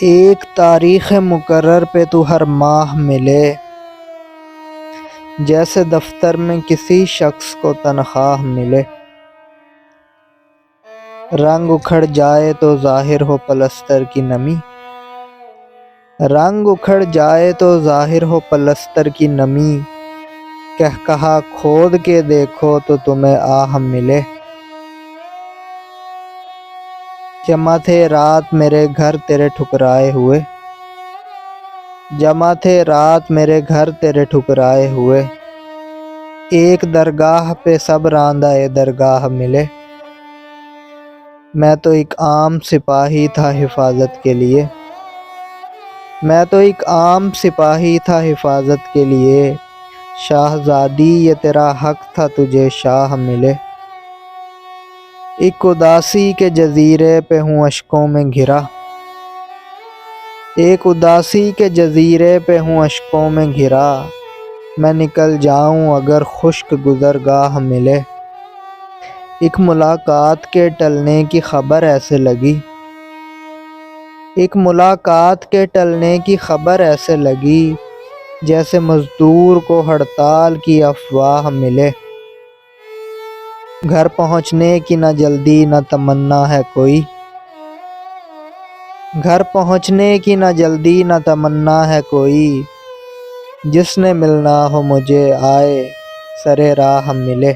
ایک تاریخ مقرر پہ تو ہر ماہ ملے، جیسے دفتر میں کسی شخص کو تنخواہ ملے۔ رنگ اکھڑ جائے تو ظاہر ہو پلستر کی نمی، رنگ اکھڑ جائے تو ظاہر ہو پلستر کی نمی، کہا کھود کے دیکھو تو تمہیں آہ ملے۔ جمع تھے رات میرے گھر تیرے ٹھکرائے ہوئے، جمع تھے رات میرے گھر تیرے ٹھکرائے ہوئے، ایک درگاہ پہ سب راندہ درگاہ ملے۔ میں تو ایک عام سپاہی تھا حفاظت کے لیے، میں تو ایک عام سپاہی تھا حفاظت کے لیے، شاہزادی یہ تیرا حق تھا تجھے شاہ ملے۔ ایک اداسی کے جزیرے پہ ہوں اشکوں میں گھرا، ایک اداسی کے جزیرے پہ ہوں اشکوں میں گھرا، میں نکل جاؤں اگر خشک گزرگاہ ملے۔ ایک ملاقات کے ٹلنے کی خبر ایسے لگی، ایک ملاقات کے ٹلنے کی خبر ایسے لگی، جیسے مزدور کو ہڑتال کی افواہ ملے۔ گھر پہنچنے کی نہ جلدی نہ تمنا ہے کوئی، گھر پہنچنے کی نہ جلدی نہ تمنا ہے کوئی، جس نے ملنا ہو مجھے آئے سرے راہ ملے۔